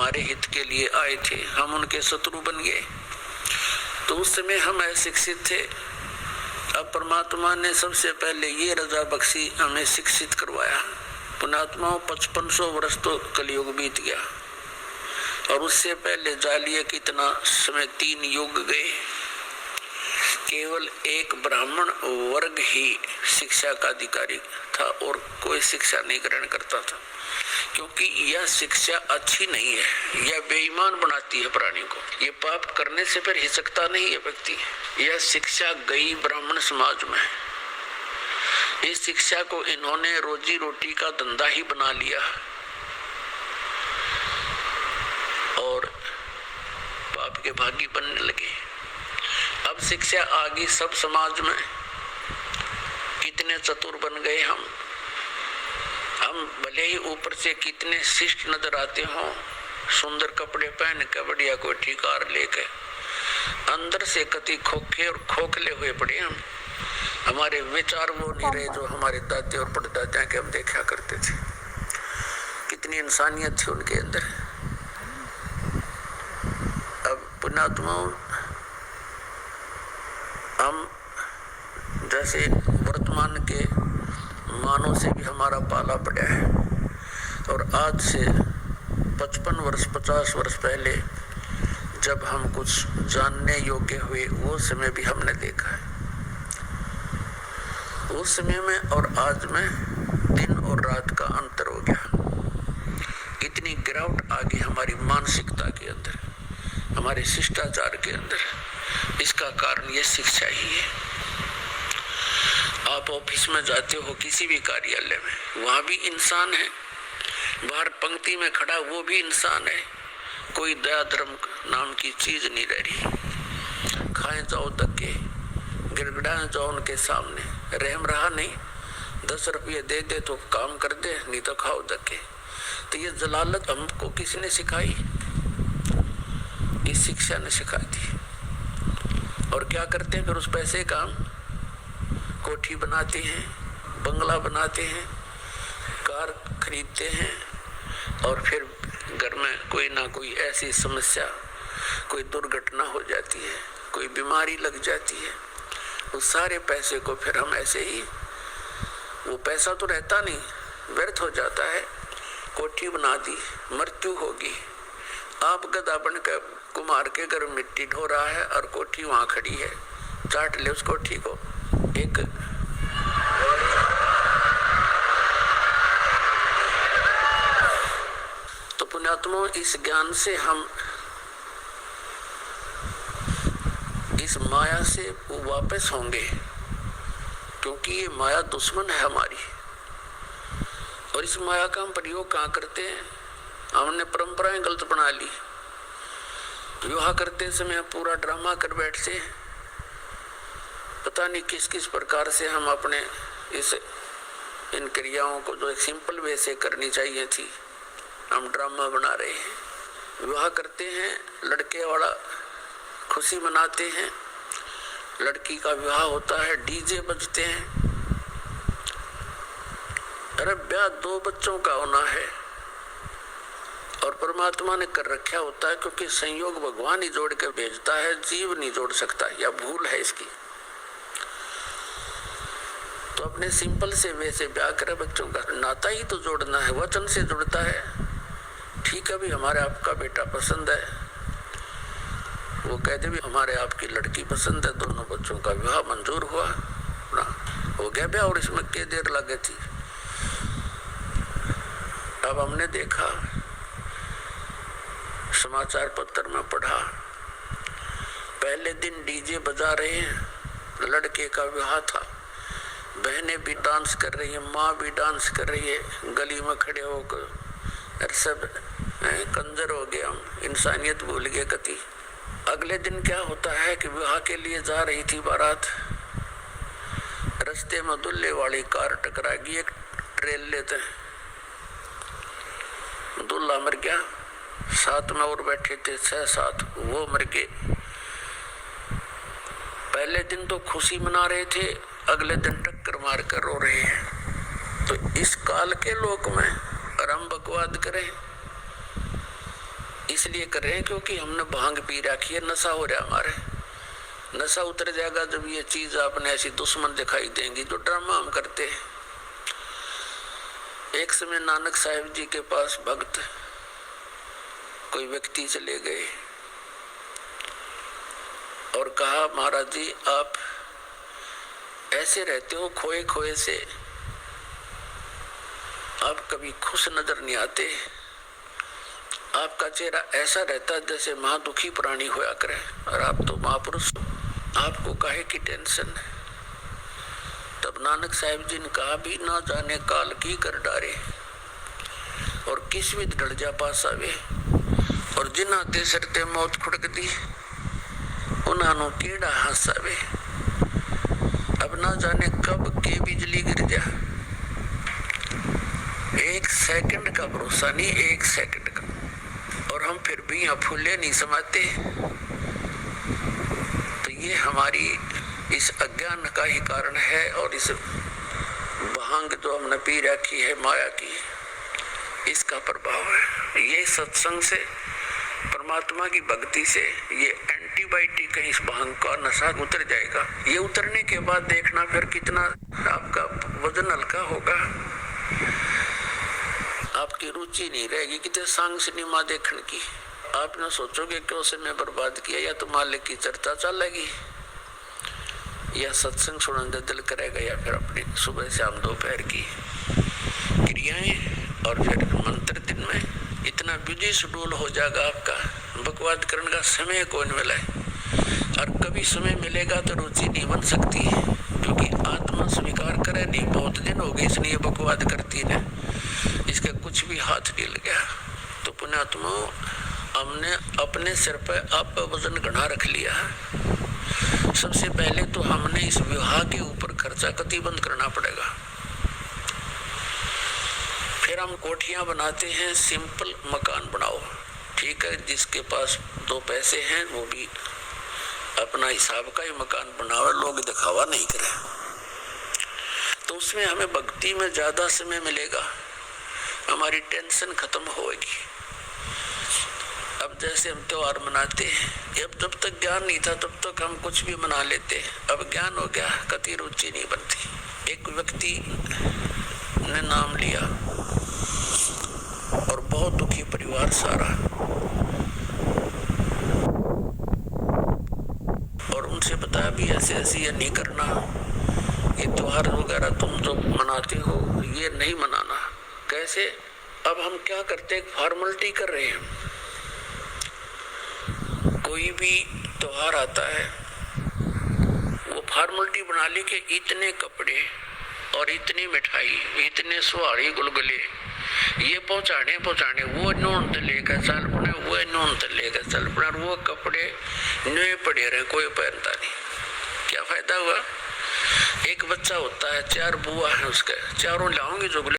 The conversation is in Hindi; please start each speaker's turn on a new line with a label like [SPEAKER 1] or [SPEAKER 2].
[SPEAKER 1] हमारे हित के लिए आए थे, हम उनके शत्रु बन गए। तो उस समय हम अशिक्षित थे। अब परमात्मा ने सबसे पहले ये रजा बख्शी, हमें शिक्षित करवाया। पुण्यात्माओं 5500 वर्ष तो कलयुग बीत गया, और उससे पहले जालिए कितना समय 3 युग गए। केवल एक ब्राह्मण वर्ग ही शिक्षा का अधिकारी था और कोई शिक्षा नहीं ग्रहण करता था, क्योंकि यह शिक्षा अच्छी नहीं है, यह बेईमान बनाती है प्राणी को। ये पाप करने से फिर हिचकता नहीं है व्यक्ति। यह शिक्षा गई ब्राह्मण समाज में। इस शिक्षा को इन्होंने रोजी रोटी का धंधा ही बना लिया और पाप के भागी बनने लगे। अब शिक्षा आ गई सब समाज में। कितने चतुर बन गए हम भले ही ऊपर से कितने शिष्ट नजर आते हों, सुंदर कपड़े पहन के बढ़िया कोठी कार लेके, अंदर से कति खोखे और खोखले हुए पड़े हम। हमारे विचार वो नहीं रहे जो हमारे दादे और परदादा के हम देखा करते थे। कितनी इंसानियत थी उनके अंदर। अब पुण्यात्माओं, हम जैसे वर्तमान के मानव से भी हमारा पाला पड़ा है, और आज से 55 वर्ष 50 वर्ष पहले जब हम कुछ जानने योग्य हुए, वो समय भी हमने देखा है। उस समय में और आज में दिन और रात का अंतर हो गया। इतनी गिरावट आ गई हमारी मानसिकता के अंदर, हमारे शिष्टाचार के अंदर। इसका कारण ये शिक्षा ही है। आप ऑफिस में जाते हो, किसी भी कार्यालय में, वहां भी इंसान है। बाहर पंक्ति में खड़ा वो भी इंसान है। कोई दया धर्म नाम की चीज नहीं रह रही। खाए जाओ धक्के, गिड़गिड़ाए जाओ उनके सामने, रहम रहा नहीं। 10 रुपये दे दे तो काम कर दे, नहीं तो खाओ धक्के। तो ये जलालत हमको किसने सिखाई? इस शिक्षा ने सिखाई थी। और क्या करते हैं फिर उस पैसे का? कोठी बनाते हैं, बंगला बनाते हैं, कार खरीदते हैं, और फिर घर में कोई ना कोई ऐसी समस्या, कोई दुर्घटना हो जाती है, कोई बीमारी लग जाती है, उस सारे पैसे को फिर हम ऐसे ही, वो पैसा तो रहता नहीं, व्यर्थ हो जाता है। कोठी बना दी, मृत्यु होगी, आप गधा बनकर कुमार के घर मिट्टी ढो रहा है और कोठी वहां खड़ी है, चाट ले उस कोठी को। एक तो पुण्यात्माओं, इस ज्ञान से हम इस माया से वापस होंगे, क्योंकि ये माया दुश्मन है हमारी। और इस माया का हम प्रयोग कहाँ करते हैं? हमने परंपराएं गलत बना ली। विवाह करते समय पूरा ड्रामा कर बैठते हैं। पता नहीं किस किस प्रकार से हम अपने इन क्रियाओं को जो एक सिंपल वे से करनी चाहिए थी, हम ड्रामा बना रहे हैं। विवाह करते हैं, लड़के वाला खुशी मनाते हैं, लड़की का विवाह होता है, डीजे बजते हैं। अरे ब्याह 2 बच्चों का होना है और परमात्मा ने कर रखा होता है, क्योंकि संयोग भगवान ही जोड़ के भेजता है, जीव नहीं जोड़ सकता, या भूल है इसकी। तो अपने सिंपल से वैसे ब्याह करे, बच्चों का नाता ही तो जोड़ना है, वचन से जुड़ता है। ठीक है भी हमारे आपका बेटा पसंद है, वो कहते भी हमारे आपकी लड़की पसंद है, दोनों बच्चों का विवाह मंजूर हुआ ना, हो गया ब्याह। और इसमें क्या देर लगे थी? अब हमने देखा, समाचार पत्र में पढ़ा, पहले दिन डीजे बजा रहे हैं, लड़के का विवाह था, बहनें भी डांस कर रही है, माँ भी डांस कर रही है, गली में खड़े होकर सब कंजर हो गए हम, इंसानियत भूल गए कति। अगले दिन क्या होता है कि विवाह के लिए जा रही थी बारात, रास्ते में दुल्हे वाली कार टकरा गई, एक ट्रेन लेते हैं, दूल्हा मर गया, साथ में और बैठे थे 6-7, वो मर गए। पहले दिन तो खुशी मना रहे थे, अगले दिन टक्कर मार कर रो रहे हैं। तो इस काल के लोक में और हम बकवाद करें, इसलिए कर रहे हैं क्योंकि हमने भांग पी रखी है, नशा हो रहा हमारे। नशा उतर जाएगा जब ये चीज आपने ऐसी दुश्मन दिखाई देंगी जो ड्रामा हम करते हैं। एक समय नानक साहिब जी के पास भक्त कोई व्यक्ति चले गए और कहा, महाराज जी आप ऐसे रहते हो खोए खोए से, आप कभी खुश नजर नहीं आते, आपका चेहरा ऐसा रहता है जैसे महादुखी प्राणी होया करे, और आप तो महापुरुष, आपको काहे की टेंशन है। तब नानक साहिब जी ने कहा, भी ना जाने काल की कर डारे और किस विध ढल जा पास आवे, और जिन्हां ते सरते मौत खुड़क दी उन्हां नु केड़ा हंस आवे। अब ना जाने कब के बिजली गिर जा, एक सेकंड का भरोसा नहीं, एक सेकंड का, और हम फिर भी यहाँ फूले नहीं समाते। तो ये हमारी इस अज्ञान का ही कारण है, और इस भांग जो हमने पी रखी है माया की, इसका प्रभाव है। ये सत्संग से, परमात्मा की भक्ति से ये एंटीबायोटिक है, इस भांग का नशा उतर जाएगा। ये उतरने के बाद देखना फिर कितना आपका वजन हल्का होगा, आपकी रुचि नहीं रहेगी कितने सांग सिनेमा देखने की। आप ना सोचोगे क्यों समय बर्बाद किया, या तो मालिक की चर्चा चलेगी, या सत्संग सुनने दिल करेगा, या फिर अपनी सुबह शाम दोपहर की क्रियाएं, और फिर मंत्र दिन में इतना बिजी शेड्यूल हो जाएगा आपका, बकवाद करने का समय कौन मिला है। और कभी समय मिलेगा तो रुचि नहीं बन सकती है, क्योंकि आत्मा स्वीकार करे नहीं, बहुत दिन हो गए इसलिए बकवाद करती है, इसका कुछ भी हाथ नहीं लगा। तो पुण्यात्मा, हमने अपने सिर पर आप वजन घना रख लिया है। सबसे पहले तो हमने इस विवाह के ऊपर खर्चा कतिबंद करना पड़ेगा। फिर हम कोठियां बनाते हैं, सिंपल मकान बनाओ, ठीक है, जिसके पास दो पैसे हैं वो भी अपना हिसाब का ही मकान बनावे, लोग दिखावा नहीं करे। तो उसमें हमें भक्ति में ज्यादा समय मिलेगा, हमारी टेंशन खत्म होगी। अब जैसे हम त्योहार मनाते हैं, अब जब तक ज्ञान नहीं था तब तक हम कुछ भी मना लेते, अब ज्ञान हो गया कति रुचि नहीं बनती। एक व्यक्ति ने नाम लिया और बहुत दुखी परिवार सारा, और उनसे बताया भी ऐसे ऐसे ये नहीं करना, ये त्योहार वगैरह तुम जो मनाते हो ये नहीं मनाना। कैसे? अब हम क्या करते, एक फॉर्मेलिटी कर रहे हैं। कोई भी त्योहार आता है वो फॉर्मेलिटी बना ली कि इतने कपड़े और इतनी मिठाई, इतने सुहारी गुलगुले ये पहुंचाने, वो नून लेकर चल पड़े, वो नून लेकर चल पड़े, और वो कपड़े नए पड़े रहे, कोई पहनता नहीं। क्या फायदा हुआ? एक बच्चा होता है, 4 बुआ है उसके, चारों लाओगे जो